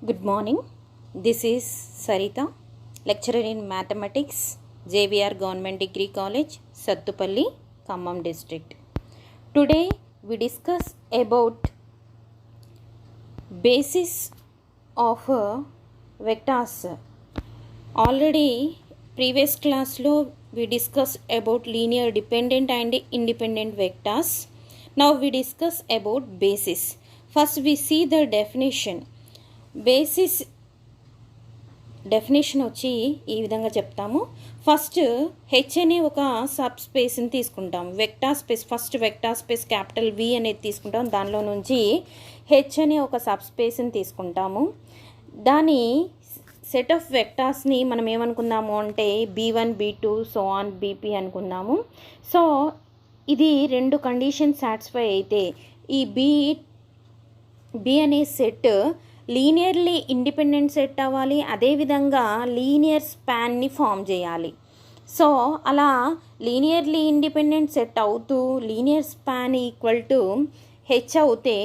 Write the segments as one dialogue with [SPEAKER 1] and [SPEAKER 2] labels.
[SPEAKER 1] Good morning. This is Sarita, lecturer in mathematics, JVR Government Degree College, Sattupalli, Khammam district. Today we discuss about basis of vectors. Already previous class lo we discussed about linear dependent and independent vectors. Now we discuss about basis. First we see the definition. Basis definition వచ్చి ఈ విధంగా చెప్తాము. First H అనే ఒక sub స్పేస్ని తీసుకుంటాం. Vector space, first vector space capital వి అనేది తీసుకుంటాం. దానిలో నుంచి హెచ్ అనే ఒక సబ్ స్పేస్ని తీసుకుంటాము. దాని సెట్ ఆఫ్ వెక్టార్స్ని మనం ఏమనుకుందాము అంటే B1 B2 so on BP అనుకుందాము. సో ఇది రెండు కండిషన్ సాటిస్ఫై అయితే ఈ బి అనే సెట్ లీనియర్లీ ఇండిపెండెంట్ సెట్ అవ్వాలి, అదేవిధంగా లీనియర్ స్పాన్ని ఫామ్ చేయాలి. సో అలా లీనియర్లీ ఇండిపెండెంట్ సెట్ అవుతూ linear span equal to H అవుతే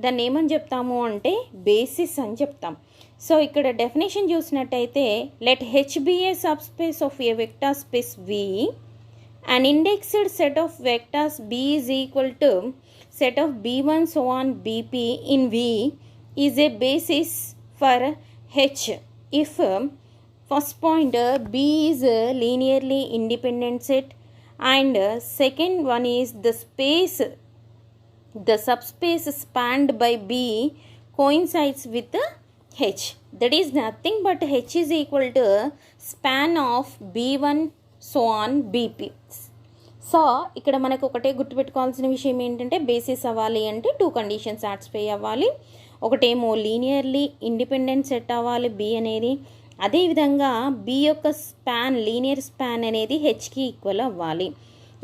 [SPEAKER 1] దాన్ని ఏమని చెప్తాము అంటే బేసిస్ అని చెప్తాం. సో ఇక్కడ డెఫినేషన్ చూసినట్టయితే let H be a subspace of a vector space V, an indexed set of vectors B is equal to set of B1 so on BP in V is a basis for H if first point B is a linearly independent set and second one is the subspace spanned by B coincides with H. That is nothing but H is equal to span of B1 so on BP. So ఇక్కడ మనకు ఒకటే గుర్తుపెట్టుకోవాల్సిన విషయం ఏంటంటే basis అవ్వాలి అంటే two conditions satisfy అవ్వాలి. ఒకటేమో లీనియర్లీ ఇండిపెండెంట్ సెట్ అవ్వాలి బి అనేది, అదేవిధంగా బి యొక్క స్పాన్ లీనియర్ స్పాన్ అనేది హెచ్కి ఈక్వల్ అవ్వాలి.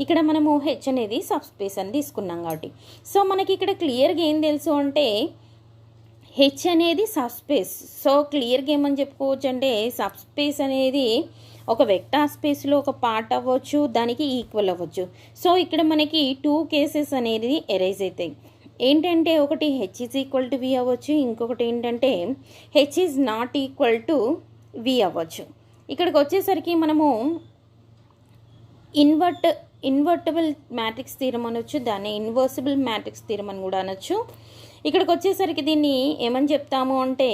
[SPEAKER 1] ఇక్కడ మనము హెచ్ అనేది సబ్ స్పేస్ అని తీసుకున్నాం కాబట్టి సో మనకి ఇక్కడ క్లియర్గా ఏం తెలుసు అంటే హెచ్ అనేది సబ్ స్పేస్. సో క్లియర్గా ఏమని చెప్పుకోవచ్చు అంటే సబ్ స్పేస్ అనేది ఒక వెక్టార్ స్పేస్లో ఒక పార్ట్ అవ్వచ్చు, దానికి ఈక్వల్ అవ్వచ్చు. సో ఇక్కడ మనకి టూ కేసెస్ అనేది ఎరైజ్ అవుతాయి. ఏంటంటే ఒకటి H is equal to V అవ్వచ్చు, ఇంకొకటి ఏంటంటే H is not equal to V అవ్వచ్చు. ఇక్కడికి వచ్చేసరికి మనము ఇన్వర్టబుల్ మ్యాట్రిక్స్ థీరం అనొచ్చు, దాన్ని ఇన్వర్సిబుల్ మ్యాట్రిక్స్ థీరం అని కూడా అనొచ్చు. ఇక్కడికి వచ్చేసరికి దీన్ని ఏమని చెప్తాము అంటే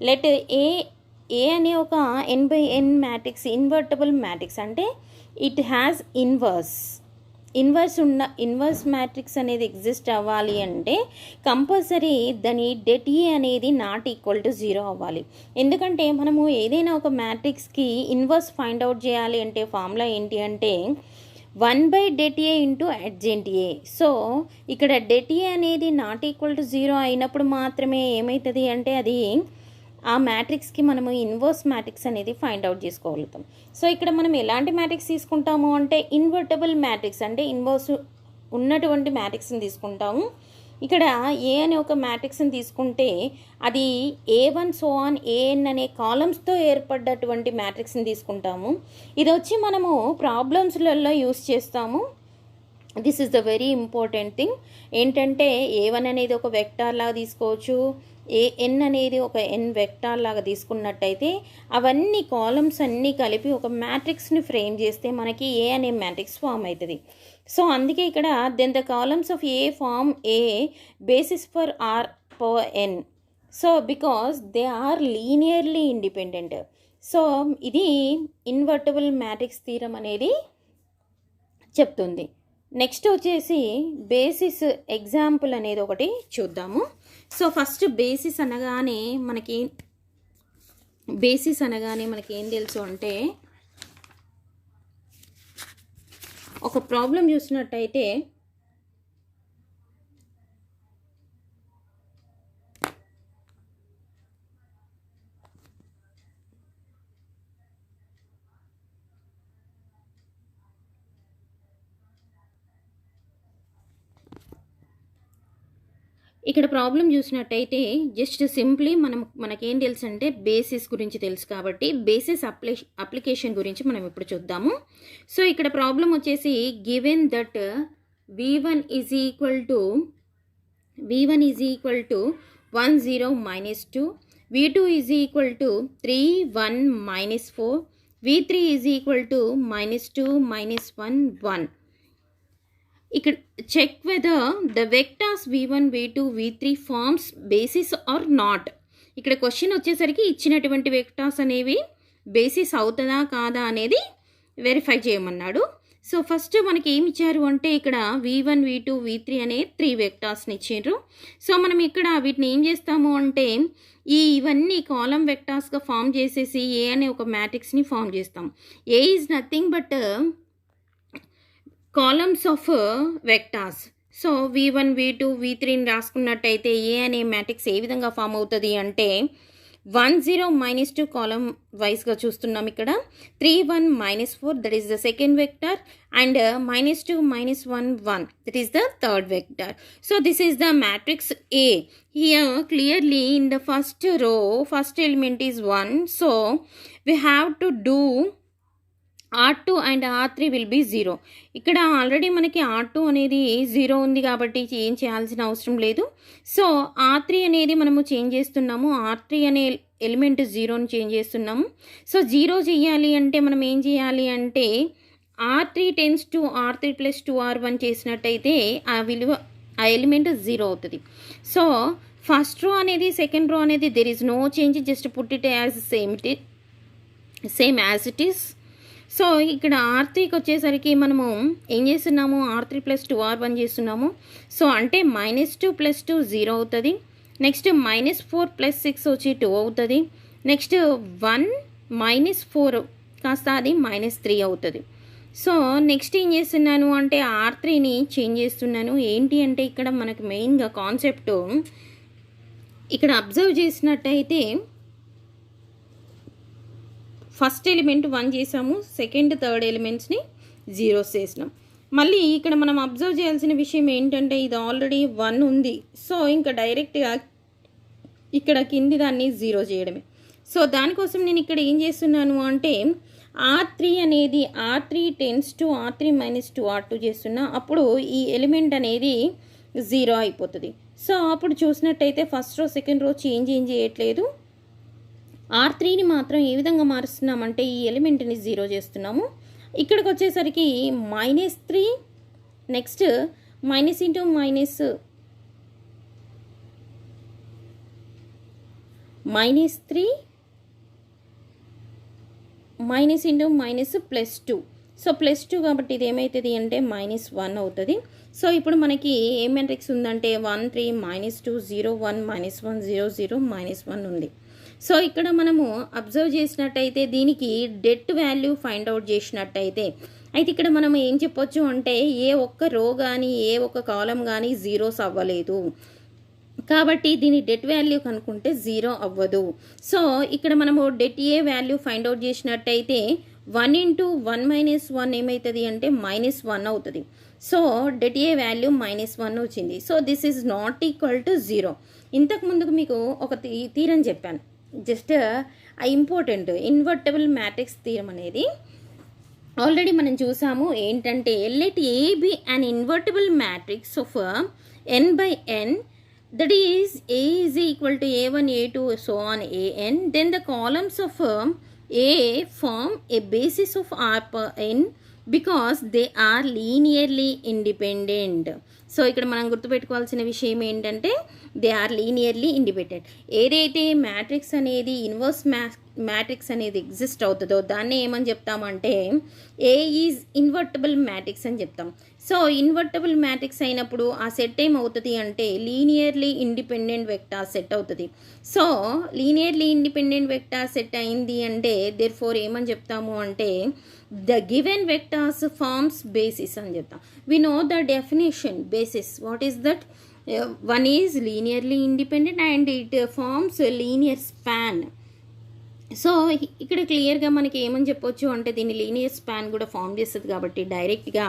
[SPEAKER 1] లెట్ ఏ అనే ఒక n by n matrix invertible matrix అంటే ఇట్ హ్యాస్ ఇన్వర్స్ మ్యాట్రిక్స్ అనేది ఎగ్జిస్ట్ అవ్వాలి అంటే కంపల్సరీ దాని డెట్ ఏ అనేది నాట్ ఈక్వల్ టు 0 అవ్వాలి. ఎందుకంటే మనము ఏదైనా ఒక మ్యాట్రిక్స్కి ఇన్వర్స్ ఫైండ్ అవుట్ చేయాలి అంటే ఫార్ములా ఏంటి అంటే 1/det A into adjacent A. So ఇక్కడ det A అనేది నాట్ ఈక్వల్ టు 0 అయినప్పుడు మాత్రమే ఏమవుతుంది అంటే అది ఆ మ్యాట్రిక్స్కి మనము ఇన్వర్స్ మ్యాట్రిక్స్ అనేది ఫైండ్ అవుట్ చేసుకోగలుగుతాం. సో ఇక్కడ మనం ఎలాంటి మ్యాట్రిక్స్ తీసుకుంటాము అంటే ఇన్వర్టబుల్ మ్యాట్రిక్స్ అంటే ఇన్వర్స్ ఉన్నటువంటి మ్యాట్రిక్స్ని తీసుకుంటాము. ఇక్కడ ఏ అనే ఒక మ్యాట్రిక్స్ని తీసుకుంటే అది A1 సో ఆన్ AN అనే కాలమ్స్తో ఏర్పడ్డటువంటి మ్యాట్రిక్స్ని తీసుకుంటాము. ఇది వచ్చి మనము ప్రాబ్లమ్స్లలో యూస్ చేస్తాము. This is the very important thing. ఏంటంటే A1 అనేది ఒక వెక్టార్ లాగా తీసుకోవచ్చు, AN అనేది ఒక n వెక్టార్ లాగా తీసుకున్నట్టయితే అవన్నీ కాలమ్స్ అన్నీ కలిపి ఒక మ్యాట్రిక్స్ని ఫ్రేమ్ చేస్తే మనకి ఏ అనే మ్యాట్రిక్స్ ఫామ్ అవుతుంది. సో అందుకే ఇక్కడ then the columns of A form a basis for R power n. So because they are linearly independent. So ఇది ఇన్వర్టబుల్ మ్యాట్రిక్స్ థీరం అనేది చెప్తుంది. నెక్స్ట్ వచ్చేసి బేసిస్ ఎగ్జాంపుల్ అనేది ఒకటి చూద్దాము. సో ఫస్ట్ బేసిస్ అనగానే మనకి ఏం తెలుసు అంటే ఒక ప్రాబ్లం చూసినట్టయితే ఇక్కడ ప్రాబ్లం చూసినట్టయితే జస్ట్ సింప్లీ మనకేం తెలుసు అంటే బేసిస్ గురించి తెలుసు కాబట్టి బేసిస్ అప్లికేషన్ గురించి మనం ఇప్పుడు చూద్దాము. సో ఇక్కడ ప్రాబ్లం వచ్చేసి given that v1 is equal to 1 0 - 2 v2 is equal to 3 1 minus 4, v3 is equal to -2 -1 1. ఇక్కడ check whether the vectors v1 v2 v3 forms basis or not. ఇక్కడ క్వశ్చన్ వచ్చేసరికి ఇచ్చినటువంటి వెక్టార్స్ అనేవి బేసిస్ అవుతుందా కాదా అనేది వెరిఫై చేయమన్నాడు. సో ఫస్ట్ మనకి ఏమి ఇచ్చారు అంటే ఇక్కడ v1 v2 v3 అనే 3 వెక్టార్స్ని ఇచ్చారు. సో మనం ఇక్కడ వీటిని ఏం చేస్తాము అంటే ఇవన్నీ కాలం వెక్టార్స్గా ఫామ్ చేసేసి ఏ అనే ఒక మ్యాట్రిక్స్ని ఫామ్ చేస్తాం. A is nothing but columns of vectors. So v1 v2 v3ని రాసుకున్నట్టయితే ఏ అనే మ్యాట్రిక్స్ ఏ విధంగా ఫామ్ అవుతుంది అంటే 1 0 -2 కాలం వైస్గా చూస్తున్నాం. ఇక్కడ 3 1 -4 that is the second vector and -2 -1 1 that is the third vector. So this is the matrix A. Here clearly in the first row first element is 1, so we have to do R2 and R3 will be 0. ఇక్కడ already మనకి R2 అనేది 0 ఉంది కాబట్టి ఏం చేయాల్సిన అవసరం లేదు. So R3 అనేది మనము చేంజ్ చేస్తున్నాము. R3 అనే ఎలిమెంట్ 0ని చేంజ్ చేస్తున్నాము. సో 0 చేయాలి అంటే మనం ఏం చేయాలి అంటే R3 tends to R3 + 2R1 చేసినట్టయితే ఆ విలువ ఆ ఎలిమెంట్ 0 అవుతుంది. సో ఫస్ట్ రో అనేది సెకండ్ రో అనేది there is no change, just put it as same as it is. So ఇక్కడ R3కి వచ్చేసరికి మనము ఏం చేస్తున్నాము R3 + 2R1 చేస్తున్నాము. సో అంటే -2 + 2 0 అవుతుంది. నెక్స్ట్ -4 + 6 వచ్చి 2 అవుతుంది. నెక్స్ట్ 1 -4 కాస్త అది -3 అవుతుంది. సో నెక్స్ట్ ఏం చేస్తున్నాను అంటే R3ని చేంజ్ చేస్తున్నాను. ఏంటి అంటే ఇక్కడ మనకు మెయిన్గా కాన్సెప్ట్ ఇక్కడ అబ్జర్వ్ చేసినట్టయితే ఫస్ట్ ఎలిమెంట్ 1 చేసాము, సెకండ్ థర్డ్ ఎలిమెంట్స్ని 0 చేసినాం. మళ్ళీ ఇక్కడ మనం అబ్జర్వ్ చేయాల్సిన విషయం ఏంటంటే ఇది ఆల్రెడీ 1 ఉంది. సో ఇంకా డైరెక్ట్గా ఇక్కడ కింది దాన్ని 0 చేయడమే. సో దానికోసం నేను ఇక్కడ ఏం చేస్తున్నాను అంటే R3 అనేది R3 tends to R3 - 2R2 చేస్తున్నా. అప్పుడు ఈ ఎలిమెంట్ అనేది 0 అయిపోతుంది. సో అప్పుడు చూసినట్టయితే first row second row change ఏం చేయట్లేదు. R3ని మాత్రం ఏ విధంగా మారుస్తున్నామంటే ఈ ఎలిమెంట్ని 0 చేస్తున్నాము. ఇక్కడికి వచ్చేసరికి -3 next minus into minus -3 minus into minus +2. So +2 కాబట్టి ఇది ఏమవుతుంది అంటే -1 అవుతుంది. సో ఇప్పుడు మనకి ఏ మ్యాట్రిక్స్ ఉందంటే 1 3 -2 0 1 -1 0 0 -1 ఉంది. సో ఇక్కడ మనము అబ్జర్వ్ చేసినట్టయితే దీనికి డెట్ వాల్యూ ఫైండ్ అవుట్ చేసినట్టయితే అయితే ఇక్కడ మనం ఏం చెప్పొచ్చు అంటే ఏ ఒక్క రో కానీ ఏ ఒక్క కాలం కానీ 0s అవ్వలేదు కాబట్టి దీని డెట్ వాల్యూ కనుక్కుంటే 0 అవ్వదు. సో ఇక్కడ మనము det A value find out చేసినట్టయితే 1 × 1 - 1 ఏమవుతుంది అంటే -1 అవుతుంది. సో డెట్ ఏ వాల్యూ -1 వచ్చింది. So this is not equal to 0. ఇంతకు ముందుకు మీకు ఒక థీరం చెప్పాను, just important invertible matrix theorem అనేది ఆల్రెడీ మనం చూసాము. ఏంటంటే let A be an invertible matrix of n/n, that is A is equal to A1 A2 so on an, then the columns of A form a basis of R per n because they are linearly independent. So ఇక్కడ మనం గుర్తుపెట్టుకోవాల్సిన విషయం ఏంటంటే they are linearly independent. ఏదైతే matrix అనేది inverse matrix అనేది exist అవుతుందో దాన్ని ఏమని చెప్తామంటే ఏ ఈజ్ ఇన్వర్టబుల్ మ్యాట్రిక్స్ అని చెప్తాం. సో ఇన్వర్టబుల్ మ్యాట్రిక్స్ అయినప్పుడు ఆ సెట్ ఏమవుతుంది అంటే లీనియర్లీ ఇండిపెండెంట్ వెక్టార్ సెట్ అవుతుంది. So linearly independent vector set అయింది అంటే దేర్ఫోర్ ఏమని చెప్తాము అంటే the given vectors forms basis అని చెప్తాం. we know the definition basis. what is that? One is linearly independent and it forms a linear span. So ఇక్కడ క్లియర్గా మనకి ఏమని చెప్పొచ్చు అంటే దీన్ని లీనియర్ స్పాన్ కూడా ఫామ్ చేస్తుంది కాబట్టి డైరెక్ట్గా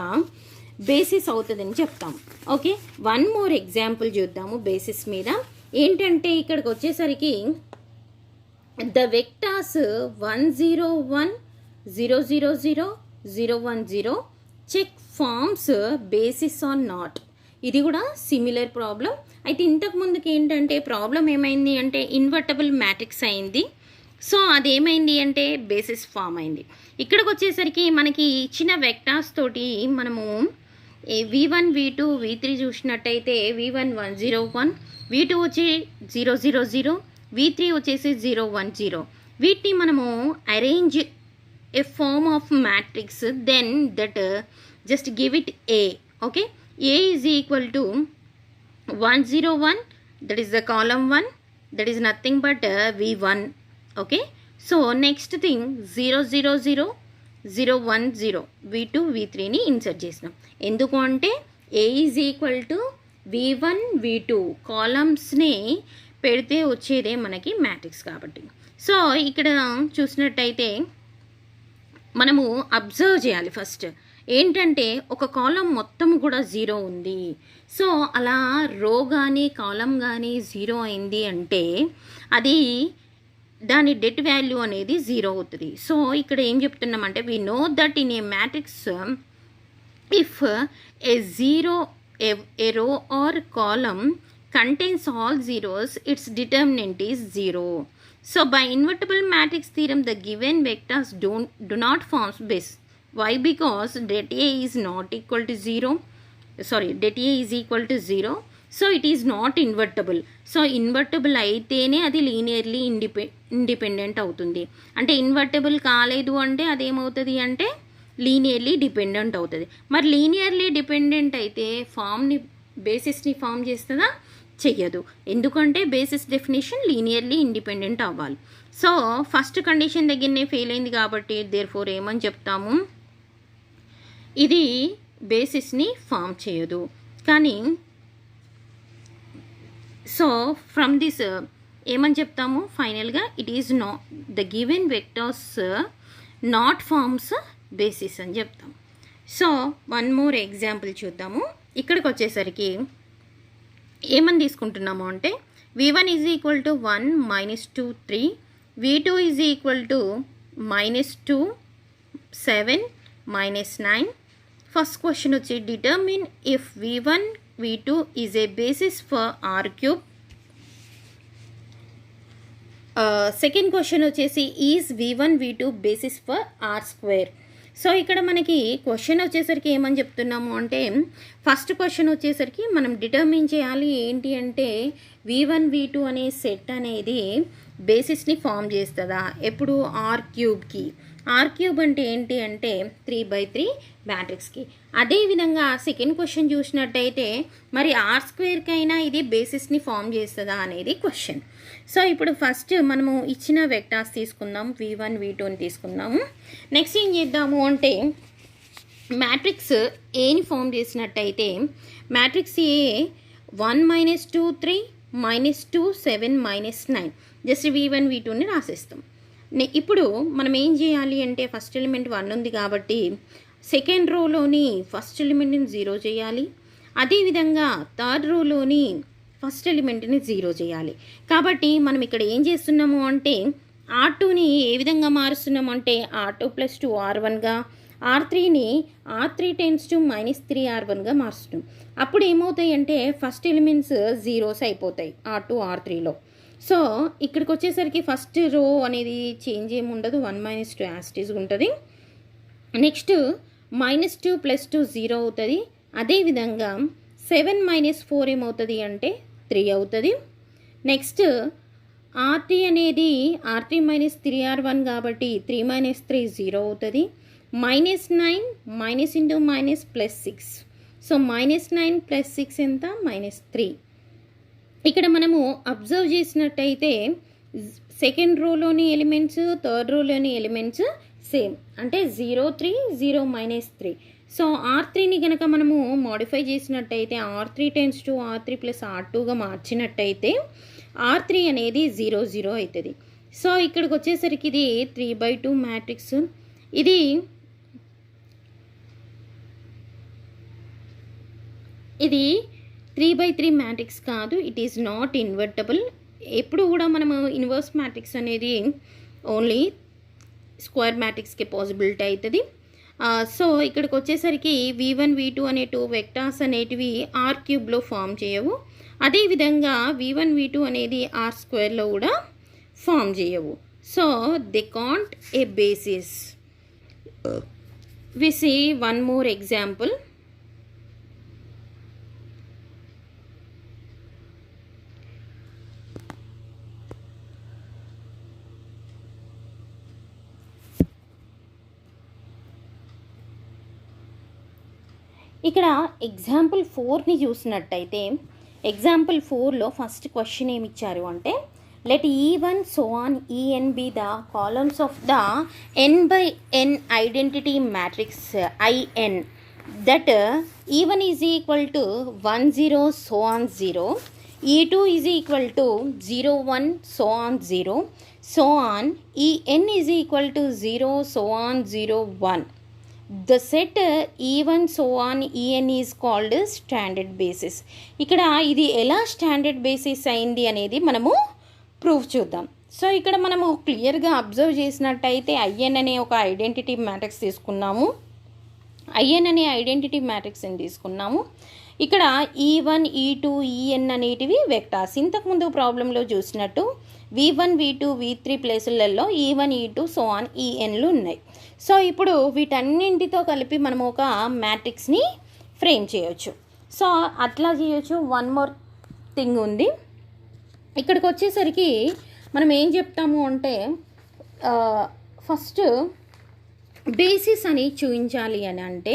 [SPEAKER 1] బేసిస్ అవుతుందని చెప్తాం. ఓకే, వన్ మోర్ ఎగ్జాంపుల్ చూద్దాము బేసిస్ మీద. ఏంటంటే ఇక్కడికి వచ్చేసరికి the vectors 1 0 1 0 0 0 0 1 0 check forms basis or not. ఇది కూడా సిమిలర్ ప్రాబ్లం. అయితే ఇంతకు ముందుకి ఏంటంటే ప్రాబ్లం ఏమైంది అంటే ఇన్వర్టబుల్ మ్యాట్రిక్స్ అయింది. సో అదేమైంది అంటే బేసిస్ ఫామ్ అయింది. ఇక్కడికి వచ్చేసరికి మనకి ఇచ్చిన వెక్టార్స్ తోటి మనము v1 v2 v3 చూసినట్టయితే v1 101, v2 వచ్చి 000, v3 వచ్చేసి 010. వీటిని మనము arrange a form of matrix, then that just give it a. Okay, a is equal to 101, that is the column 1, that is nothing but v1. okay, so next thing 000, 010, v2 v3ని insert చేసినాం. ఎందుకు అంటే a is equal to v1 v2 కాలమ్స్ని పెడితే వచ్చేదే మనకి matrix కాబట్టి. So ఇక్కడ చూసినట్టయితే మనము అబ్జర్వ్ చేయాలి. ఫస్ట్ ఏంటంటే ఒక కాలం మొత్తం కూడా 0 ఉంది. సో అలా రో కానీ కాలం కానీ 0 అయింది అంటే అది దాని డెట్ వాల్యూ అనేది 0 అవుతుంది. సో ఇక్కడ ఏం చెప్తున్నామంటే we know that in a matrix if a row or column contains all zeros, its determinant is 0. So by invertible matrix theorem the given vectors do not form base. Why? Because det A is not equal to 0. Det A is equal to 0. So it is not invertible. So invertible అయితేనే అది linearly independent అవుతుంది. అంటే invertible కాలేదు అంటే అదేమవుతుంది అంటే linearly dependent అవుతుంది. మరి linearly dependent అయితే బేసిస్ని ఫామ్ చేస్తుందా? చెయ్యదు. ఎందుకంటే బేసిస్ డెఫినేషన్ లీనియర్లీ ఇండిపెండెంట్ అవ్వాలి. సో ఫస్ట్ కండిషన్ దగ్గరనే ఫెయిల్ అయింది కాబట్టి దేర్ఫోర్ ఏమని చెప్తాము, ఇది బేసిస్ని ఫామ్ చేయదు. కానీ సో ఫ్రమ్ దిస్ ఏమని చెప్తాము ఫైనల్గా, it is not the given vectors not forms basis అని చెప్తాం. సో వన్ మోర్ ఎగ్జాంపుల్ చూద్దాము. ఇక్కడికి వచ్చేసరికి ఏమని తీసుకుంటున్నాము అంటే v1 is equal to 1 -2 3, v2 is equal to -2 7 -9. First question వచ్చి determine if v1 v2 is a basis for r cube. Second question వచ్చేసి is v1 v2 basis for r square. So ఇక్కడ మనకి క్వశ్చన్ వచ్చేసరికి ఏమని చెప్తున్నాము అంటే first question వచ్చేసరికి మనం డిటర్మిన్ చేయాలి ఏంటి అంటే v1 v2 అనే సెట్ అనేది బేసిస్ని ఫామ్ చేస్తుందా ఎప్పుడు ఆర్ క్యూబ్కి. ఆర్ క్యూబ్ అంటే ఏంటి అంటే 3/3 మ్యాట్రిక్స్కి. అదేవిధంగా సెకండ్ క్వశ్చన్ చూసినట్టయితే మరి ఆర్ స్క్వేర్కైనా ఇది బేసిస్ని ఫామ్ చేస్తుందా అనేది క్వశ్చన్. సో ఇప్పుడు ఫస్ట్ మనము ఇచ్చిన వెక్టార్స్ తీసుకుందాం, v1 v2ని తీసుకుందాము. నెక్స్ట్ ఏం చేద్దాము అంటే మ్యాట్రిక్స్ ఏని ఫామ్ చేసినట్టయితే మ్యాట్రిక్స్ ఏ 1 -2 3 -2 7 -9 జస్ట్ v1 v2ని రాసేస్తాం. ఇప్పుడు మనం ఏం చేయాలి అంటే ఫస్ట్ ఎలిమెంట్ 1 ఉంది కాబట్టి సెకండ్ రోలోని ఫస్ట్ ఎలిమెంట్ని 0 చేయాలి. అదేవిధంగా థర్డ్ రోలోని ఫస్ట్ ఎలిమెంట్ని 0 చేయాలి. కాబట్టి మనం ఇక్కడ ఏం చేస్తున్నాము అంటే R2ని ఏ విధంగా మారుస్తున్నాము అంటే R2 + 2R1గా, R3ని R3 → -3R1గా మారుస్తున్నాం. అప్పుడు ఏమవుతాయి అంటే ఫస్ట్ ఎలిమెంట్స్ జీరోస్ అయిపోతాయి R2 R3లో. సో ఇక్కడికి వచ్చేసరికి ఫస్ట్ రో అనేది చేంజ్ ఏమి ఉండదు, 1 - 2 యాస్టీస్ ఉంటుంది. నెక్స్ట్ -2 + 2 0 అవుతుంది. అదేవిధంగా 7 - 4 ఏమవుతుంది అంటే 3 అవుతుంది. నెక్స్ట్ R3 అనేది R3 - 3R1 కాబట్టి 3 - 3 0 అవుతుంది. -9 -× +6. సో -9 + 6 ఎంత -3. ఇక్కడ మనము అబ్జర్వ్ చేసినట్టయితే సెకండ్ రోలోని ఎలిమెంట్స్ థర్డ్ రోలోని ఎలిమెంట్స్ సేమ్, అంటే 0 3 0 -3. సో R3ని కనుక మనము మోడిఫై చేసినట్టయితే R3 → R3 + R2గా మార్చినట్టయితే R3 అనేది 0 0 అవుతుంది. సో ఇక్కడికి వచ్చేసరికి ఇది 3/2 మ్యాట్రిక్స్. ఇది 3/3 మ్యాట్రిక్స్ కాదు, ఇట్ ఈస్ నాట్ ఇన్వర్టబుల్. ఎప్పుడు కూడా మనము ఇన్వర్స్ మ్యాట్రిక్స్ అనేది ఓన్లీ స్క్వేర్ మ్యాట్రిక్స్కి పాసిబిలిటీ అవుతుంది. సో ఇక్కడికి వచ్చేసరికి v1 v2 అనే 2 వెక్టార్స్ అనేటివి ఆర్ క్యూబ్లో ఫామ్ చేయవు. అదేవిధంగా v1 v2 అనేది ఆర్ స్క్వేర్లో కూడా ఫామ్ చేయవు. So they can't a basis. We see one more example. ఇక్కడ ఎగ్జాంపుల్ 4ని చూసినట్టయితే ఎగ్జాంపుల్ 4లో ఫస్ట్ క్వశ్చన్ ఏమి ఇచ్చారు అంటే let E1 so on En be the columns of the n by n identity matrix In that E1 is equal to 1 0 so on 0, E2 is equal to 0 1 so on 0, so on En is equal to 0 so on 0 1. The set E1 so on En is called standard basis. ఇక్కడ ఇది ఎలా standard basis అయింది అనేది మనము proof చూద్దాం. So ఇక్కడ మనము క్లియర్గా అబ్జర్వ్ చేసినట్టయితే IN అనే ఒక ఐడెంటిటీ మ్యాట్రిక్స్ తీసుకున్నాము. IN అనే ఐడెంటిటీ మ్యాట్రిక్స్ని తీసుకున్నాము. ఇక్కడ E1 E2 En అనేటివి వెక్టార్స్. ఇంతకుముందు ప్రాబ్లంలో చూసినట్టు v1 v2 v3 ప్లేసులలో E1 E2 so on Enలు ఉన్నాయి. సో ఇప్పుడు వీటన్నింటితో కలిపి మనము ఒక మ్యాట్రిక్స్ని ఫ్రేమ్ చేయొచ్చు. సో అట్లా చేయొచ్చు. వన్ మోర్ థింగ్ ఉంది. ఇక్కడికి వచ్చేసరికి మనం ఏం చెప్తాము అంటే ఫస్ట్ బేసిస్ అని చూపించాలి అని అంటే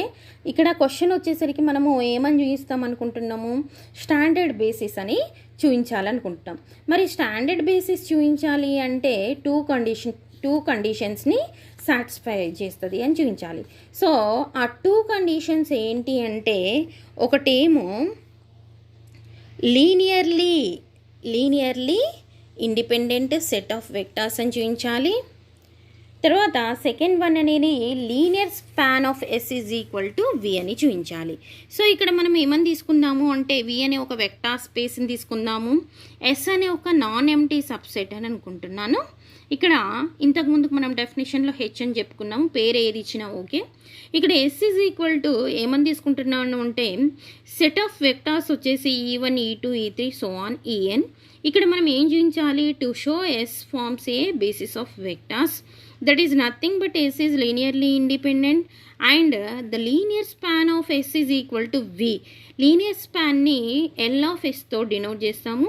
[SPEAKER 1] ఇక్కడ క్వశ్చన్ వచ్చేసరికి మనము ఏమని చూపిస్తాం అనుకుంటున్నాము, స్టాండర్డ్ బేసిస్ అని చూపించాలనుకుంటున్నాం. మరి స్టాండర్డ్ బేసిస్ చూపించాలి అంటే టూ కండిషన్స్ని సాటిస్ఫై చేస్తుంది అని చూపించాలి. సో ఆ 2 కండిషన్స్ ఏంటి అంటే ఒకటేమో linearly independent set of vectors అని చూపించాలి. తర్వాత సెకండ్ వన్ అనేది linear span of S is equal to V అని చూపించాలి. సో ఇక్కడ మనం ఏమని తీసుకుందాము అంటే V అనే ఒక వెక్టార్ స్పేస్ని తీసుకుందాము, S అనే ఒక నాన్ ఎంటీ సబ్సెట్ అని అనుకుంటున్నాను. ఇక్కడ ఇంతకుముందుకు మనం డెఫినేషన్లో H అని చెప్పుకున్నాము, పేరు ఏది ఇచ్చినా ఓకే. ఇక్కడ S ఈజ్ ఈక్వల్ టు ఏమని తీసుకుంటున్నాను అంటే సెట్ ఆఫ్ వెక్టార్స్ వచ్చేసి E1 E2 E3 so on En. ఇక్కడ మనం ఏం చూపించాలి, to show S forms a basis of vectors that is nothing but S is linearly independent and the linear span of S is equal to V. Linear span ni L of S తో denote చేస్తాము.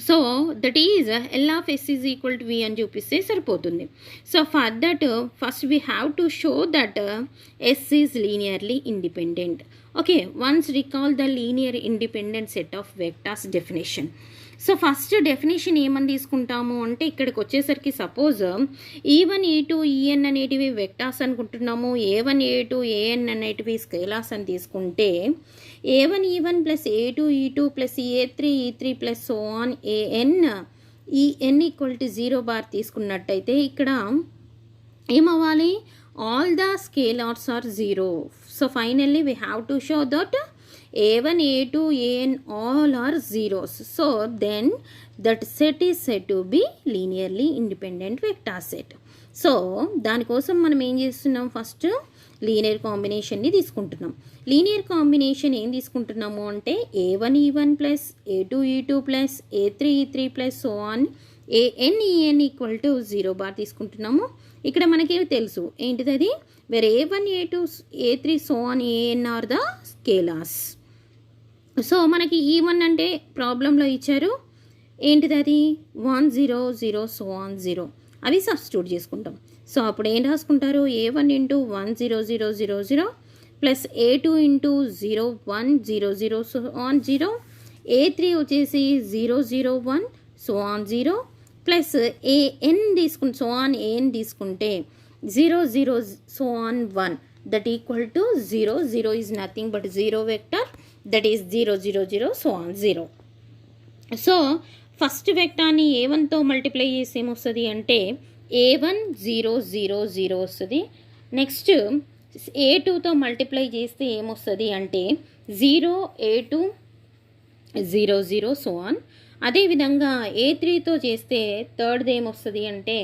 [SPEAKER 1] So that is L of S is equal to V అని చూపిస్తే సరిపోతుంది. So for that first we have to show that S is linearly independent. Okay, once recall the linear independent set of vectors definition. So first definition ఏమని తీసుకుంటాము అంటే ఇక్కడికి వచ్చేసరికి suppose E1 E2 En అనేటివి vectors అనుకుంటున్నాము, A1 A2 An అనేటివి scalars అని తీసుకుంటే A1 E1 plus A2 E2 plus A3 E3 plus so on En equal to 0 bar తీసుకున్నట్టయితే ఇక్కడ ఏమవ్వాలి, all the scalars are 0. So finally we have to show that A1 A2 An all are zeros. So then that set is said to be linearly independent vector set. So దానికోసం మనం ఏం చేస్తున్నాం, first linear కాంబినేషన్ని తీసుకుంటున్నాం. Linear combination ఏం తీసుకుంటున్నాము అంటే A1 E1 plus A2 E2 plus A3 E3 plus so on An En equal to 0 bar తీసుకుంటున్నాము. ఇక్కడ మనకి తెలుసు ఏంటిది అది, where A1 A2 A3 so on An are the scalars. So మనకి E1 అంటే ప్రాబ్లంలో ఇచ్చారు ఏంటిది అది 1 0 0 సో ఆన్ 0, అవి సబ్స్టిట్యూట్ చేసుకుంటాం. సో అప్పుడు ఏం రాసుకుంటారు, A1 into 1 0 0 0 0 plus A2 into 0 1 0 0 so on 0, A3 వచ్చేసి 0 0 1 సో ఆన్ 0 ప్లస్ An తీసుకుంటే సో ఆన్ An తీసుకుంటే 0 0 so on 1 that equal to 0. 0 is nothing but 0 vector, that is 0 0 0 so on 0. So first వెక్టార్ని A1తో multiply చేసి ఏమొస్తుంది అంటే A1 0 0 0 వస్తుంది. Next A2తో multiply చేస్తే ఏమొస్తుంది అంటే 0 A2 0 0 సో ఆన్. అదేవిధంగా A3తో చేస్తే థర్డ్ది ఏమొస్తుంది అంటే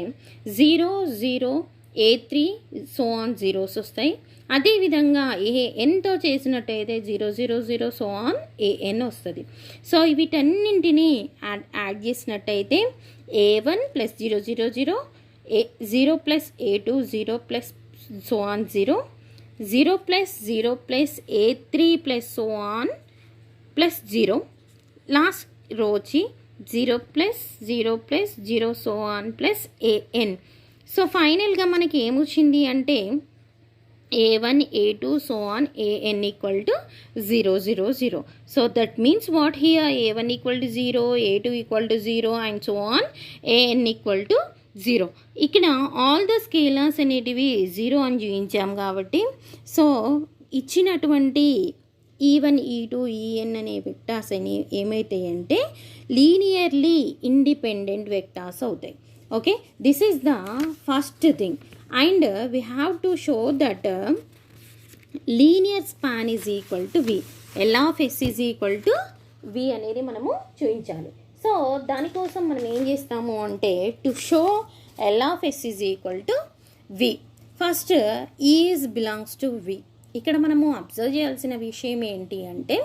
[SPEAKER 1] 0 0 A3 సో ఆన్ జీరోస్ వస్తాయి. అదేవిధంగా ANతో చేసినట్టయితే 0 0 0 సో ఆన్ AN వస్తుంది. సో వీటన్నింటినీ యాడ్ చేసినట్టయితే A1 plus 0 0 0 0 plus A2 0 plus so on 0 0 plus 0 plus A3 plus so on plus 0 last రో వచ్చి 0 plus 0 plus 0 so on plus AN. So ఫైనల్గా మనకి ఏమొచ్చింది అంటే A1 A2 so on AN equal to 0 0 0. So that means what here? A1 equal to 0, A2 equal to 0 and so on AN equal to 0. ఇక్కడ all the scalers అనేటివి 0 అని చూపించాం కాబట్టి so ఇచ్చినటువంటి E1 E2 EN అనే vectors అని ఏమవుతాయి అంటే లీనియర్లీ ఇండిపెండెంట్ వెక్టార్స్ అవుతాయి. Okay, this is the first thing. And we have to show that linear span is equal to V. L of S is equal to V అనేది మనము చూపించాలి. So దానికోసం మనం ఏం చేస్తాము అంటే to show L of S is equal to V. First is belongs to V. ఇక్కడ మనము అబ్జర్వ్ చేయాల్సిన విషయం ఏంటి అంటే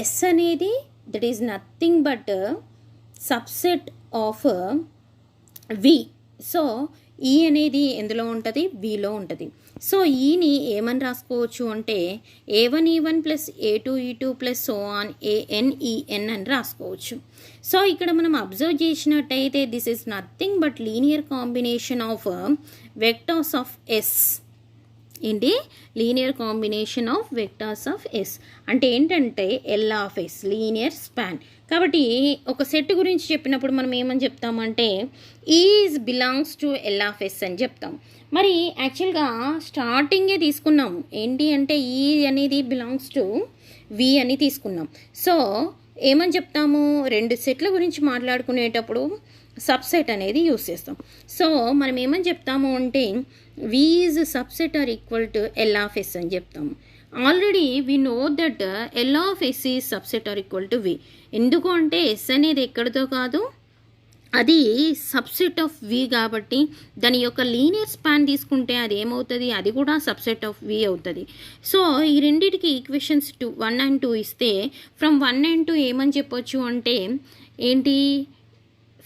[SPEAKER 1] S అనేది that is nothing but subset of V. So ఈ అనేది ఎందులో ఉంటుంది? వీలో ఉంటుంది. సో ఈని ఏమని రాసుకోవచ్చు అంటే A1 E1 plus A2 E2 plus so on AN EN అని రాసుకోవచ్చు. సో ఇక్కడ మనం అబ్జర్వ్ చేసినట్టయితే this is nothing but linear combination of vectors of S. ఏంటి? Linear combination of vectors of S అంటే ఏంటంటే L of S linear span. కాబట్టి ఒక సెట్ గురించి చెప్పినప్పుడు మనం ఏమని చెప్తామంటే is belongs to L of S అని చెప్తాం. మరి యాక్చువల్గా స్టార్టింగే తీసుకున్నాం ఏంటి అంటే ఈ అనేది బిలాంగ్స్ టు వి అని తీసుకున్నాం. సో ఏమని చెప్తాము? రెండు సెట్ల గురించి మాట్లాడుకునేటప్పుడు సబ్సెట్ అనేది యూస్ చేస్తాం. సో మనం ఏమని చెప్తాము అంటే V is subset or equal to L of S అని చెప్తాము. Already we know that L of S is subset or equal to V. ఎందుకు అంటే ఎస్ అనేది ఎక్కడితో కాదు, అది సబ్సెట్ ఆఫ్ వి కాబట్టి దాని యొక్క లీనియర్ స్పాన్ తీసుకుంటే అది ఏమవుతుంది? అది కూడా సబ్సెట్ ఆఫ్ వి అవుతుంది. సో ఈ రెండింటికి ఈక్వేషన్స్ 1 and 2 ఇస్తే ఫ్రమ్ 1 and 2 ఏమని చెప్పొచ్చు అంటే ఏంటి?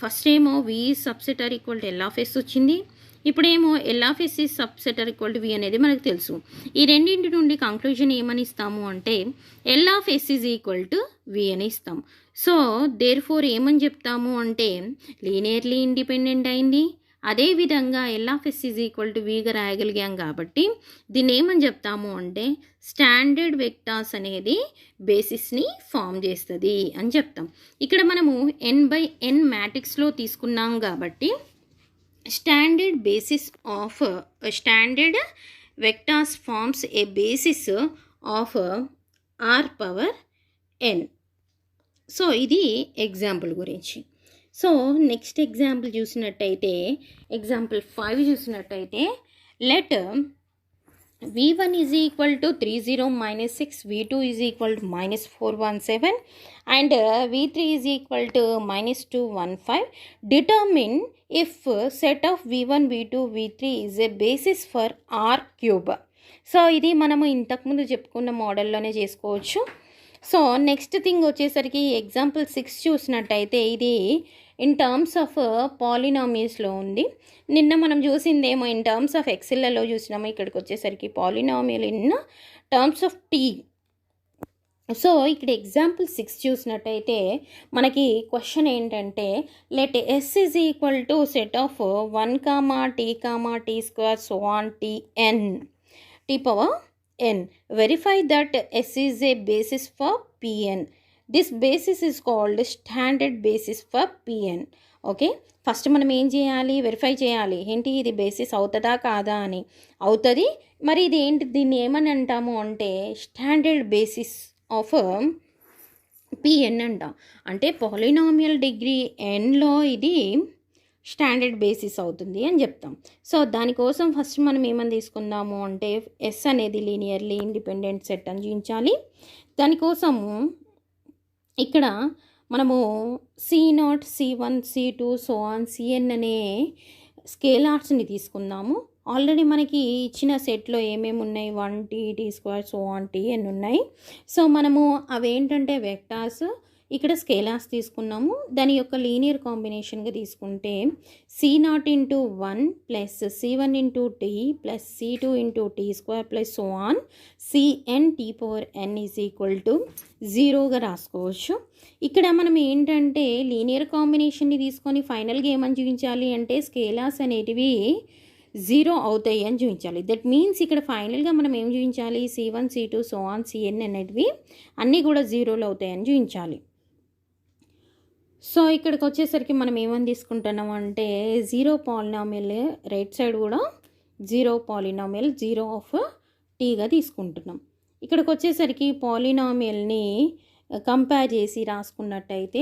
[SPEAKER 1] ఫస్ట్ ఏమో V subset or equal to L of S వచ్చింది. ఇప్పుడేమో L of S is subset or equal to V అనేది మనకు తెలుసు. ఈ రెండింటి నుండి కంక్లూజన్ ఏమని ఇస్తాము అంటే L of S is equal to V అని ఇస్తాం. సో దేర్ ఫోర్ ఏమని చెప్తాము అంటే లీనియర్లీ ఇండిపెండెంట్ అయింది. అదేవిధంగా L of S is equal to విగా రాయగలిగాం కాబట్టి దీన్ని ఏమని చెప్తాము అంటే స్టాండర్డ్ వెక్టార్స్ అనేది బేసిస్ని ఫామ్ చేస్తుంది అని చెప్తాం. ఇక్కడ మనము n/n మ్యాట్రిక్స్లో తీసుకున్నాం కాబట్టి standard basis of standard vectors forms a basis of R⁴n. So ఇది ఎగ్జాంపుల్ గురించి. సో నెక్స్ట్ ఎగ్జాంపుల్ చూసినట్టయితే ఎగ్జాంపుల్ 5 చూసినట్టయితే let V1 is equal to 30 minus 6, V2 is equal to minus 417 and V3 is equal to minus 215. Determine if set of V1, V2, V3 is a basis for R cube. So ఇది మనము ఇంతకుముందు చెప్పుకున్న మోడల్లోనే చేసుకోవచ్చు. So next thing వచ్చేసరికి example 6 చూసినట్టయితే ఇది in terms of పాలినామియల్స్లో ఉంది. నిన్న మనం చూసిందేమో ఇన్ టర్మ్స్ ఆఫ్ ఎక్సెల్లో చూసినాము. ఇక్కడికి వచ్చేసరికి polynomial in terms of T. So ఇక్కడ ఎగ్జాంపుల్ 6 చూసినట్టయితే మనకి క్వశ్చన్ ఏంటంటే let S is equal to set of 1, t, t² so on tn t power n. Verify that S is a basis for Pn. This basis is called standard basis for Pn. Okay, first మనం ఏం చేయాలి? Verify చేయాలి. ఏంటి ఇది basis అవుతుందా కాదా అని. అవుతుంది. మరి ఇది ఏంటి? దీన్ని ఏమని అంటాము అంటే స్టాండర్డ్ బేసిస్ ఆఫ్ Pn అంటాం. అంటే పాలినామియల్ డిగ్రీ nలో ఇది స్టాండర్డ్ బేసిస్ అవుతుంది అని చెప్తాం. సో దానికోసం ఫస్ట్ మనం ఏమని తీసుకుందాము అంటే ఎస్ అనేది లీనియర్లీ ఇండిపెండెంట్ సెట్ అని చూపించాలి. దానికోసము ఇక్కడ మనము C0, C1, C2 so on Cn అనే స్కేలార్స్ని తీసుకుందాము. ఆల్రెడీ మనకి ఇచ్చిన సెట్లో ఏమేమి ఉన్నాయి, 1t t² so on tn ఉన్నాయి. సో మనము అవేంటంటే వెక్టార్స్, ఇక్కడ స్కేలార్స్ తీసుకున్నాము. దాని యొక్క లీనియర్ కాంబినేషన్గా తీసుకుంటే c0 into 1 plus c1 into t plus c2 into t² plus so on cn t⁴n is equal to 0గా రాసుకోవచ్చు. ఇక్కడ మనం ఏంటంటే లీనియర్ కాంబినేషన్ని తీసుకొని ఫైనల్గా ఏమని చూపించాలి అంటే స్కేలార్స్ అనేటివి 0 అవుతాయి అని చూపించాలి. దట్ మీన్స్ ఇక్కడ ఫైనల్గా మనం ఏం చూపించాలి, c1 c2 so on cn అనేటివి అన్నీ కూడా 0లు అవుతాయని చూపించాలి. సో ఇక్కడికి వచ్చేసరికి మనం ఏమని తీసుకుంటున్నాం అంటే 0 పాలినామియల్ రైట్ సైడ్ కూడా 0 పాలినామియల్ 0 ఆఫ్ టీగా తీసుకుంటున్నాం. ఇక్కడికి వచ్చేసరికి పాలినామియల్ని కంపేర్ చేసి రాసుకున్నట్టయితే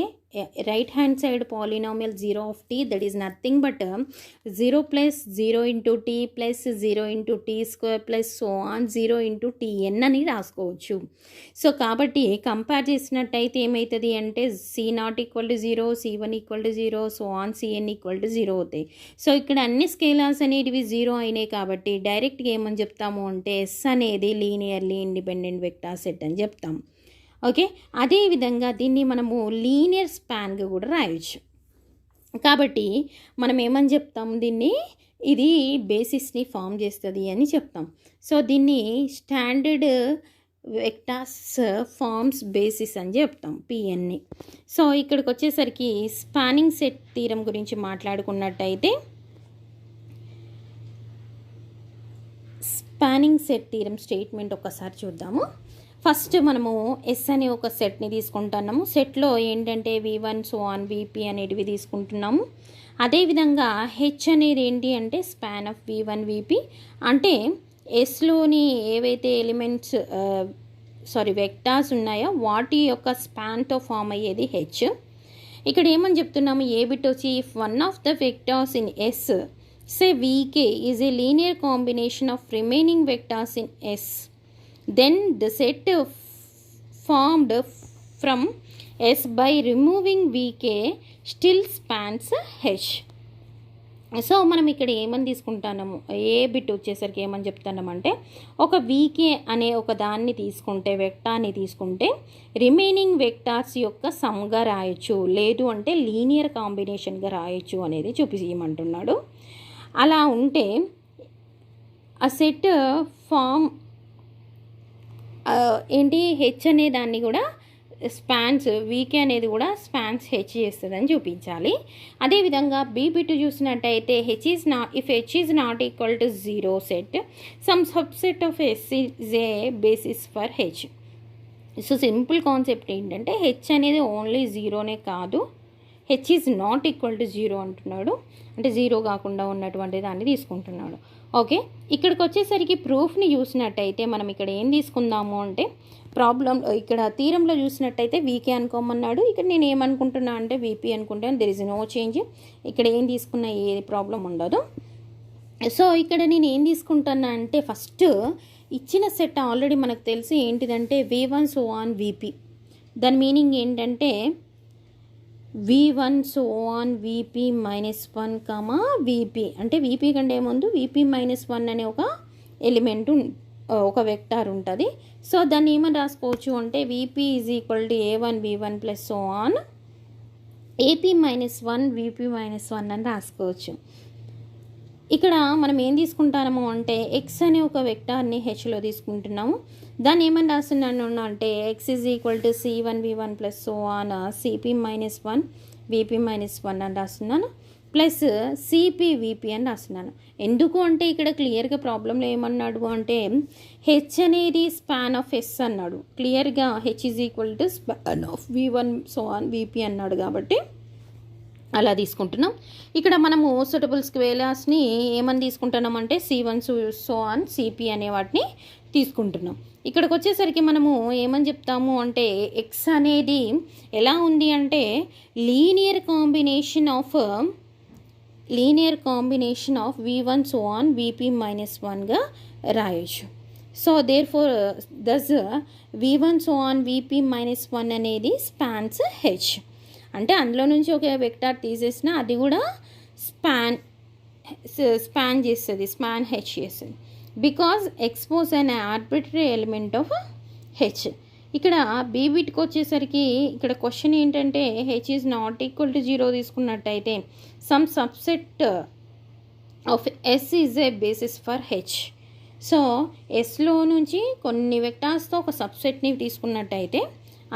[SPEAKER 1] right hand side polynomial 0 of t that is nothing but 0 plus 0 into t plus 0 into t² plus so on 0 into tn అని రాసుకోవచ్చు. సో కాబట్టి కంపేర్ చేసినట్టయితే ఏమవుతుంది అంటే c0 equal to 0, c1 equal to 0, so on cn equal to 0 అవుతాయి. So ఇక్కడ అన్ని scalars అనేటివి 0 అయినాయి కాబట్టి డైరెక్ట్గా ఏమని చెప్తాము అంటే S అనేది లీనియర్లీ ఇండిపెండెంట్ వెక్టార్ సెట్ అని చెప్తాం. ఓకే, అదేవిధంగా దీన్ని మనము లీనియర్ స్పాన్గా కూడా రాయొచ్చు. కాబట్టి మనం ఏమని చెప్తాం, దీన్ని ఇది బేసిస్ని ఫామ్ చేస్తుంది అని చెప్తాం. సో దీన్ని స్టాండర్డ్ వెక్టార్స్ ఫార్మ్స్ బేసిస్ అని చెప్తాం పిఎన్ని. సో ఇక్కడికి వచ్చేసరికి స్పానింగ్ సెట్ థీరం గురించి మాట్లాడుకున్నట్టయితే స్పానింగ్ సెట్ థీరం స్టేట్మెంట్ ఒక్కసారి చూద్దాము. ఫస్ట్ మనము ఎస్ అనే ఒక సెట్ని తీసుకుంటున్నాము. సెట్లో ఏంటంటే v1 సో ఆన్ vp అనేటివి తీసుకుంటున్నాము. అదేవిధంగా హెచ్ అనేది ఏంటి అంటే స్పాన్ ఆఫ్ v1 vp అంటే ఎస్లోని ఏవైతే ఎలిమెంట్స్ వెక్టార్స్ ఉన్నాయో వాటి యొక్క స్పాన్తో ఫామ్ అయ్యేది హెచ్. ఇక్కడ ఏమని చెప్తున్నాము, ఏ బిట్ వచ్చి if one of the vectors in S say vk is a linear combination of remaining vectors in S, then the set formed from S by removing vk still spans h. So మనం ఇక్కడ ఏమని తీసుకుంటున్నాము, ఏ bit వచ్చేసరికి ఏమని చెప్తున్నామంటే ఒక వీకే అనే ఒక దాన్ని తీసుకుంటే వెక్టార్ని తీసుకుంటే రిమైనింగ్ వెక్టార్స్ యొక్క సమ్గా రాయొచ్చు, లేదు అంటే లీనియర్ కాంబినేషన్గా రాయొచ్చు అనేది చూపించమంటున్నాడు. అలా ఉంటే ఆ సెట్ ఫామ్ ఏంటి హెచ్ అనే దాన్ని కూడా స్పాన్స్ వీకే అనేది కూడా స్పాన్స్ హెచ్ చేస్తుందని చూపించాలి. అదేవిధంగా బీ బిట్ చూసినట్టయితే if H is not equal to 0 set some subset of S is a basis for H. So simple concept ఏంటంటే హెచ్ అనేది ఓన్లీ 0నే కాదు, H is not equal to 0 అంటున్నాడు, అంటే 0 కాకుండా ఉన్నటువంటి దాన్ని తీసుకుంటున్నాడు. ఓకే, ఇక్కడికి వచ్చేసరికి ప్రూఫ్ని చూసినట్టయితే మనం ఇక్కడ ఏం తీసుకుందాము అంటే ఇక్కడ తీరంలో చూసినట్టయితే వీకే అనుకోమన్నాడు. ఇక్కడ నేను ఏమనుకుంటున్నా అంటే వీపీ అనుకుంటాను. దెర్ ఇస్ నో చేంజ్, ఇక్కడ ఏం తీసుకున్నా ఏ ప్రాబ్లం ఉండదు. సో ఇక్కడ నేను ఏం తీసుకుంటున్నా అంటే ఫస్ట్ ఇచ్చిన సెట్ ఆల్రెడీ మనకు తెలిసి ఏంటిదంటే v1 సో ఆన్ vp. దాని మీనింగ్ ఏంటంటే v1 so on vp -1 vp అంటే vp కంటే ముందు vp -1 అనే ఒక ఎలిమెంట్ ఒక వెక్టార్ ఉంటుంది. సో దాన్ని ఏమని రాసుకోవచ్చు అంటే vp is equal to a1 v1 plus so on ap -1 vp -1 అని రాసుకోవచ్చు. ఇక్కడ మనం ఏం తీసుకుంటాము అంటే ఎక్స్ అనే ఒక వెక్టార్ని హెచ్లో తీసుకుంటున్నాము. దాన్ని ఏమని రాస్తున్నాను అంటే x is equal to c1 v1 plus so on cp -1 vp -1 అని రాస్తున్నాను, ప్లస్ సిపి విపి అని రాస్తున్నాను. ఎందుకు అంటే ఇక్కడ క్లియర్గా ప్రాబ్లంలో ఏమన్నాడు అంటే హెచ్ అనేది స్పాన్ ఆఫ్ ఎస్ అన్నాడు. క్లియర్గా H is equal to span of v1 so on vp అన్నాడు కాబట్టి అలా తీసుకుంటున్నాం. ఇక్కడ మనము సూటబుల్ స్క్వేలార్స్ని ఏమని తీసుకుంటున్నాం అంటే c1 సో ఆన్ cp అనే వాటిని తీసుకుంటున్నాం. ఇక్కడికి వచ్చేసరికి మనము ఏమని చెప్తాము అంటే ఎక్స్ అనేది ఎలా ఉంది అంటే linear combination of v1 so on vp -1గా రాయొచ్చు. So therefore thus v1 so on vp -1 అనేది స్పాన్స్ హెచ్. అంటే అందులో నుంచి ఒక వెక్టార్ తీసేసినా అది కూడా స్పాన్ స్పాన్ చేస్తుంది, స్పాన్ హెచ్ చేస్తుంది. Because expose an arbitrary element of H. ఇక్కడ బీ బిట్కి వచ్చేసరికి ఇక్కడ క్వశ్చన్ ఏంటంటే H is not equal to 0 తీసుకున్నట్టయితే some subset of S is a basis for H. So ఎస్లో నుంచి కొన్ని వెక్టార్స్తో ఒక సబ్సెట్ని తీసుకున్నట్టయితే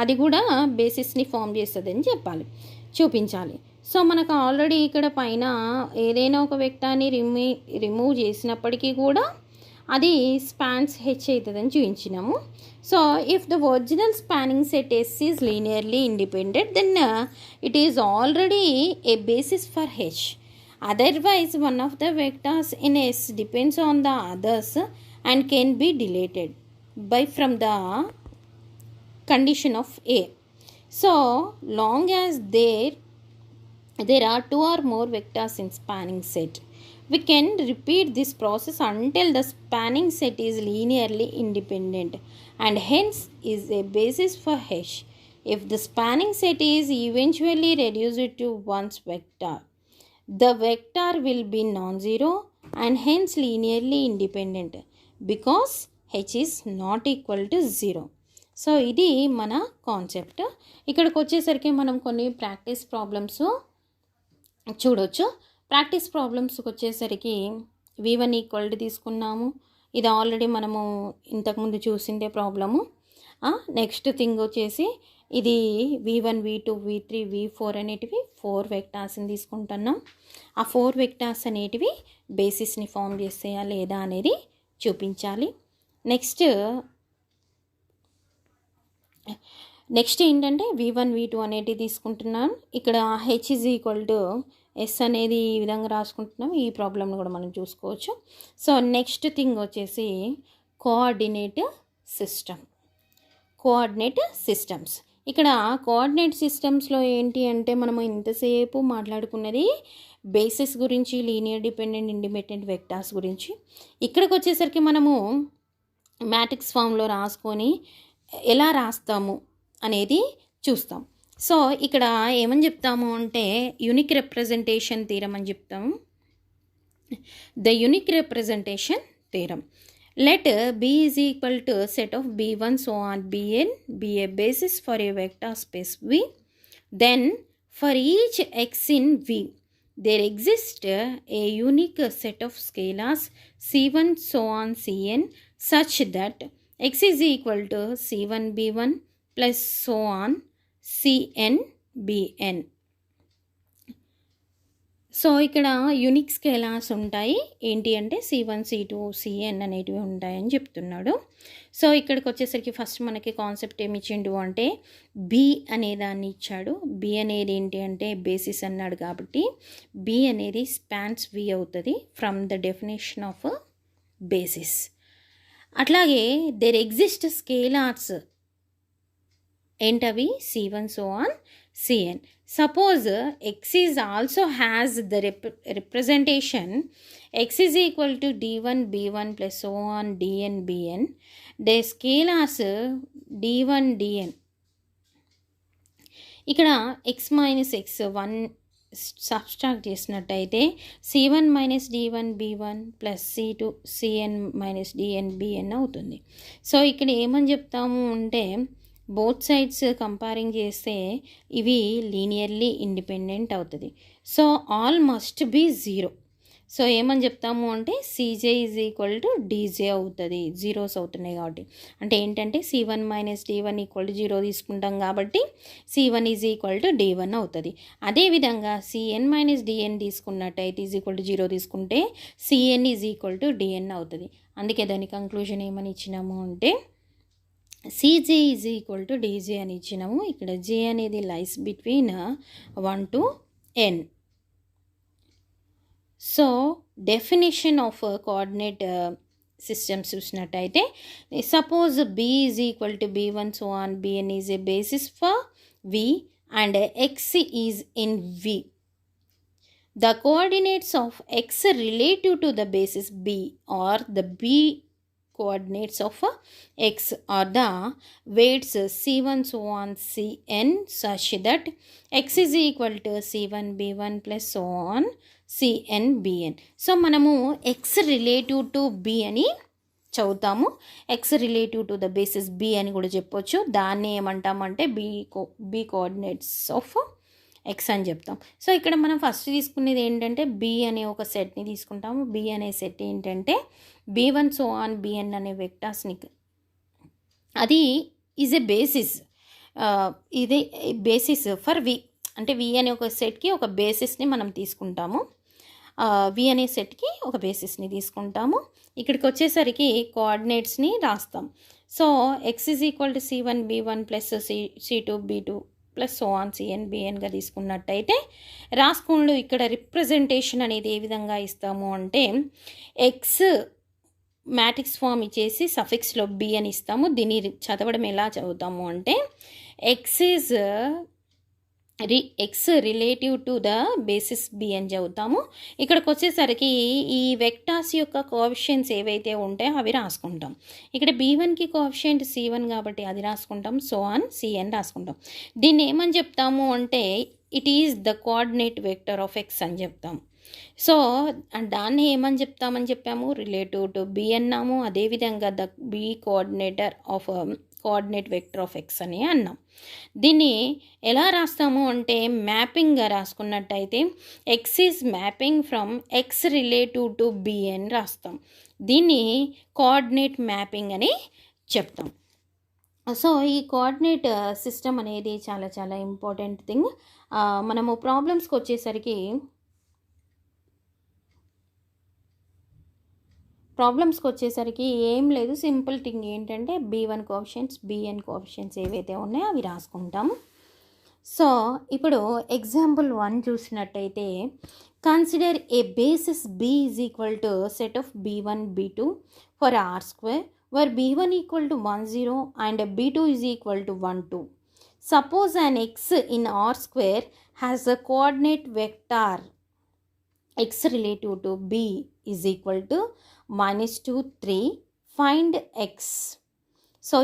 [SPEAKER 1] అది కూడా బేసిస్ని ఫామ్ చేస్తుందని చూపించాలి. సో మనకు ఆల్రెడీ ఇక్కడ పైన ఏదైనా ఒక వెక్టార్ని రిమూవ్ చేసినప్పటికీ కూడా అది స్పాన్స్ హెచ్ అవుతుందని చూపించినాము. So if the original spanning set S is linearly independent then it is already a basis for H. Otherwise, one of the vectors in S depends on the others and can be deleted from the condition of A. So long as there are 2 or more vectors in spanning set, we can repeat this process until the spanning set is linearly independent and hence is a basis for H. If the spanning set is eventually reduced to one's vector, the vector will be non-zero and hence linearly independent because h is not equal to 0. So ఇది మన concept. ఇక్కడికి వచ్చేసరికి మనం కొన్ని practice problems చూడొచ్చు. Practice ప్రాబ్లమ్స్కి వచ్చేసరికి v1 equal to తీసుకున్నాము. ఇది ఆల్రెడీ మనము ఇంతకుముందు చూసిండే ప్రాబ్లము. నెక్స్ట్ థింగ్ వచ్చేసి ఇది v1 v2 v3 v4 అనేటివి 4 వెక్టార్స్ని తీసుకుంటున్నాం. ఆ 4 వెక్టార్స్ అనేటివి బేసిస్ని ఫామ్ చేస్తాయా లేదా అనేది చూపించాలి. నెక్స్ట్ ఏంటంటే v1 v2 అనేటివి తీసుకుంటున్నాను. ఇక్కడ h is equal to S అనేది ఈ విధంగా రాసుకుంటున్నాం. ఈ ప్రాబ్లమ్ని కూడా మనం చూసుకోవచ్చు. సో నెక్స్ట్ థింగ్ వచ్చేసి కోఆర్డినేట్ సిస్టమ్స్. ఇక్కడ కోఆర్డినేట్ సిస్టమ్స్లో ఏంటి అంటే మనము ఇంతసేపు మాట్లాడుకున్నది బేసిస్ గురించి, లీనియర్ డిపెండెంట్ ఇండిపెండెంట్ వెక్టార్స్ గురించి. ఇక్కడికి వచ్చేసరికి మనము మ్యాట్రిక్స్ ఫామ్లో రాసుకొని ఎలా రాస్తాము అనేది చూస్తాం. సో ఇక్కడ ఏమని చెప్తాము అంటే యూనిక్ రిప్రజెంటేషన్ థీరం అని చెప్తాము. The unique representation theorem. Let B is equal to set of B1 so on Bn be a basis for a vector space V. Then for each x in V, there exists a unique set of scalars C1 so on Cn such that x is equal to C1 B1 plus so on Cn Bn. So ఇక్కడ unique scalars ఉంటాయి. ఏంటి అంటే C1 C2 Cn అనేటివి ఉంటాయని చెప్తున్నాడు. So ఇక్కడికి వచ్చేసరికి first మనకి కాన్సెప్ట్ ఏమి ఇచ్చిండు అంటే బి అనే దాన్ని ఇచ్చాడు. బి అనేది ఏంటి అంటే బేసిస్ అన్నాడు కాబట్టి బి అనేది స్పాన్స్ వి అవుతుంది from the definition of basis. అట్లాగే దేర్ ఎగ్జిస్ట్ స్కేలార్స్ ఏంటవి C1 so on Cn. Suppose x is also has the representation x is equal to d1 b1 plus so on dn bn. The scalars d1 dn. ఇక్కడ x minus x 1 subtract చేసినట్టయితే c1 minus d1 b1 plus c2 cn minus dn bn అవుతుంది. So ఇక్కడ ఏమని చెప్తాము అంటే both sides comparing చేస్తే ఇవి linearly independent అవుతుంది. So all must be 0. So ఏమని చెప్తాము అంటే cj is equal to dj అవుతుంది. జీరోస్ అవుతున్నాయి కాబట్టి అంటే ఏంటంటే c1 minus d1 equal to 0 తీసుకుంటాం కాబట్టి c1 is equal to d1 అవుతుంది. అదేవిధంగా cn మైనస్ dn తీసుకున్నట్టయితే ఈజ్ ఈక్వల్ టు 0 తీసుకుంటే cn is equal to dn అవుతుంది. అందుకే దాని కంక్లూజన్ ఏమని ఇచ్చినాము అంటే cj is equal to dj అని ఇచ్చినాము. ఇక్కడ j అనేది lies between 1 to n. So definition of coordinate systems చూసినట్టయితే suppose b is equal to b1 so on bn is a basis for v and x is in v. The coordinates of x relative to the basis b or the b coordinates of x are the weights c1 so on cn such that x is equal to c1 b1 plus so on cn bn. So మనము x relative to b అని చదువుతాము, X relative to the basis B అని కూడా చెప్పొచ్చు. దాన్ని ఏమంటామంటే B coordinates of x అని చెప్తాం. సో ఇక్కడ మనం ఫస్ట్ తీసుకునేది ఏంటంటే బి అనే ఒక సెట్ని తీసుకుంటాము. బి అనే సెట్ ఏంటంటే b1 సో ఆన్ bn అనే వెక్టార్స్ని, అది ఈజ్ ఎ బేసిస్, ఇదే బేసిస్ ఫర్ వి, అంటే వి అనే ఒక సెట్కి ఒక బేసిస్ని మనం తీసుకుంటాము, వి అనే సెట్కి ఒక బేసిస్ని తీసుకుంటాము. ఇక్కడికి వచ్చేసరికి కోఆర్డినేట్స్ని రాస్తాం. So X is equal to c1 b1 plus c2 b2 plus so on cn bnగా తీసుకున్నట్టయితే రాసుకుంటూ ఇక్కడ రిప్రజెంటేషన్ అనేది ఏ విధంగా ఇస్తాము అంటే ఎక్స్ మ్యాట్రిక్స్ ఫామ్ ఇచ్చేసి సఫిక్స్లో బి అని ఇస్తాము. దీన్ని చదవడం ఎలా చదువుతాము అంటే X relative to the basis B అని చదువుతాము. ఇక్కడికి వచ్చేసరికి ఈ వెక్టార్స్ యొక్క కోఎఫిషియెంట్స్ ఏవైతే ఉంటాయో అవి రాసుకుంటాం. ఇక్కడ b1కి కోఎఫిషియెంట్ c1 కాబట్టి అది రాసుకుంటాం, సో ఆన్ cn రాసుకుంటాం. దీన్ని ఏమని చెప్తాము అంటే it is the coordinate vector of x అని చెప్తాం. సో దాన్ని ఏమని చెప్తామని చెప్పాము, రిలేటివ్ టు బి అన్నాము, అదేవిధంగా the B coordinate vector of x అని అన్నాం. దీన్ని ఎలా రాస్తాము అంటే మ్యాపింగ్గా రాసుకున్నట్టయితే x is mapping from x relative to B అని రాస్తాం. దీన్ని కోఆర్డినేట్ మ్యాపింగ్ అని చెప్తాం. సో ఈ కోఆర్డినేట్ సిస్టమ్ అనేది చాలా చాలా ఇంపార్టెంట్ థింగ్. మనము ప్రాబ్లమ్స్కి వచ్చేసరికి ఏం లేదు, సింపుల్ థింగ్ ఏంటంటే b1 కోఎఫిషియెంట్స్ bn కోఎఫిషియెంట్స్ ఏవైతే ఉన్నాయో అవి రాసుకుంటాము. సో ఇప్పుడు ఎగ్జాంపుల్ 1 చూసినట్టయితే consider A basis b is equal to set of b1 b2 for r² where b1 equal to 1 0 and b2 is equal to 1 2. Suppose an x in r² has a coordinate vector x relative to b is equal to -2 3. Find x. So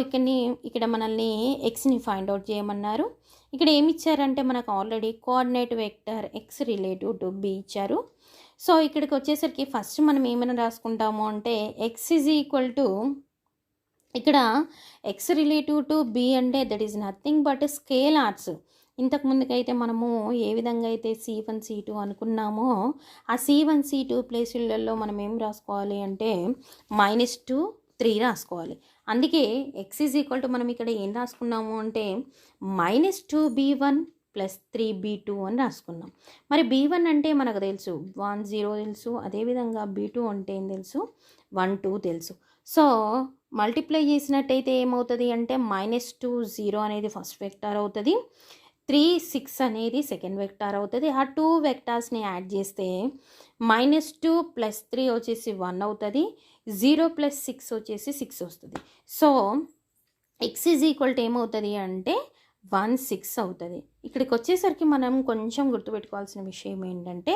[SPEAKER 1] ఇక్కడ మనల్ని ఎక్స్ని find out చేయమన్నారు. ఇక్కడ ఏమి ఇచ్చారంటే మనకు already coordinate vector x relative to B ఇచ్చారు. So ఇక్కడికి వచ్చేసరికి ఫస్ట్ మనం ఏమైనా రాసుకుంటాము అంటే ఎక్స్ ఈజ్ ఈక్వల్ టు, ఇక్కడ ఎక్స్ రిలేటివ్ టు బి అంటే that is nothing but scalars. ఇంతకుముందుకైతే మనము ఏ విధంగా అయితే c1 c2 అనుకున్నామో ఆ c1 c2 ప్లేసులలో మనం ఏం రాసుకోవాలి అంటే -2 3 రాసుకోవాలి. అందుకే ఎక్స్ ఈజ్ ఈక్వల్ టు మనం ఇక్కడ ఏం రాసుకున్నాము అంటే -2b1 ప్లస్ 3b2 అని రాసుకున్నాం. మరి b1 అంటే మనకు తెలుసు 1 0 తెలుసు, అదేవిధంగా b2 అంటే ఏం తెలుసు 1 2 తెలుసు. సో మల్టిప్లై చేసినట్టయితే ఏమవుతుంది అంటే -2 0 అనేది ఫస్ట్ వెక్టార్ అవుతుంది, 3 6 అనేది సెకండ్ వెక్టార్ అవుతుంది. ఆ 2 వెక్టార్స్ని యాడ్ చేస్తే -2 ప్లస్ 3 వచ్చేసి 1 అవుతుంది, 0 ప్లస్ 6 వచ్చేసి 6 వస్తుంది. So X is equal to ఏమవుతుంది అంటే 1 6 అవుతుంది. ఇక్కడికి వచ్చేసరికి మనం కొంచెం గుర్తుపెట్టుకోవాల్సిన విషయం ఏంటంటే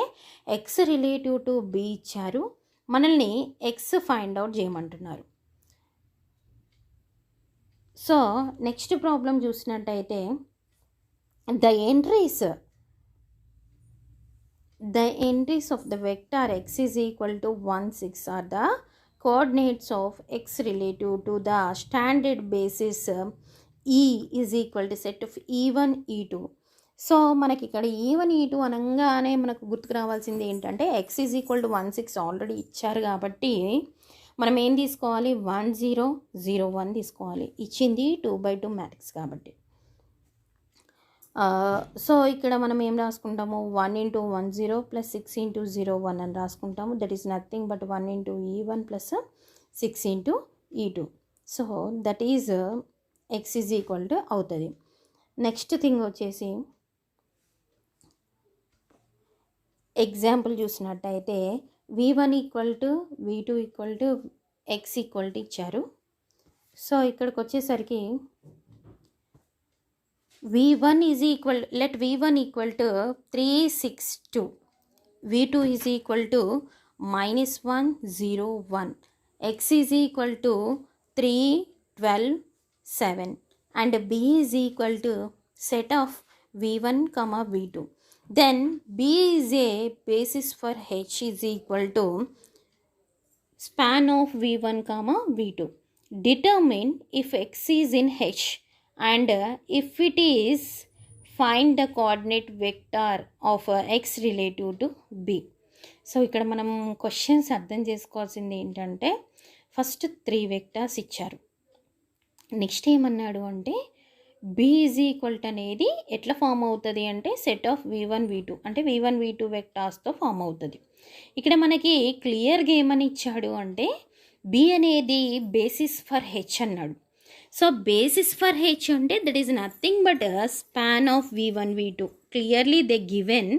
[SPEAKER 1] ఎక్స్ రిలేటివ్ టు బి ఇచ్చారు, మనల్ని ఎక్స్ ఫైండ్ అవుట్ చేయమంటున్నారు. సో నెక్స్ట్ ప్రాబ్లం చూసినట్టయితే the entries of the vector x is equal to 1 6 are the coordinates of x relative to the standard basis e is equal to set of e1 e2. So మనకి ఇక్కడ e1 e2 అనగానే మనకు గుర్తుకు రావాల్సింది ఏంటంటే x is equal to 1 6 already ఇచ్చారు కాబట్టి మనం ఏం తీసుకోవాలి 1 0 0 1 తీసుకోవాలి, ఇచ్చింది 2/2 మ్యాట్రిక్స్ కాబట్టి. సో ఇక్కడ మనం ఏం రాసుకుంటాము 1 × 1 0 ప్లస్ 6 × 0 1 అని రాసుకుంటాము. That is nothing but 1 × e1 plus 6 × e2. So that is x is equal to అవుతుంది. నెక్స్ట్ థింగ్ వచ్చేసి ఎగ్జాంపుల్ చూసినట్టయితే v1 equal to v2 equal to x equal to ఇచ్చారు. సో ఇక్కడికి వచ్చేసరికి v1 is equal, let v1 equal to 3 6 2, v2 is equal to -1 0 1, x is equal to 3, 12, 7 and b is equal to set of v1 comma v2. Then b is a basis for h is equal to span of v1 comma v2. Determine if x is in h and if it is, find the coordinate vector of x relative to b. So ఇక్కడ మనం questions అర్థం చేసుకోవాల్సింది ఏంటంటే first 3 vectors ఇచ్చారు. Next ఏమన్నాడు అంటే B is equal to అనేది ఎట్లా ఫామ్ అవుతుంది అంటే సెట్ ఆఫ్ v1 v2 అంటే v1 v2 వెక్టార్స్తో ఫామ్ అవుతుంది. ఇక్కడ మనకి క్లియర్గా ఏమని ఇచ్చాడు అంటే బి అనేది బేసిస్ ఫర్ హెచ్ అన్నాడు. సో బేసిస్ ఫర్ హెచ్ అంటే that is nothing but span of v1 v2. Clearly they given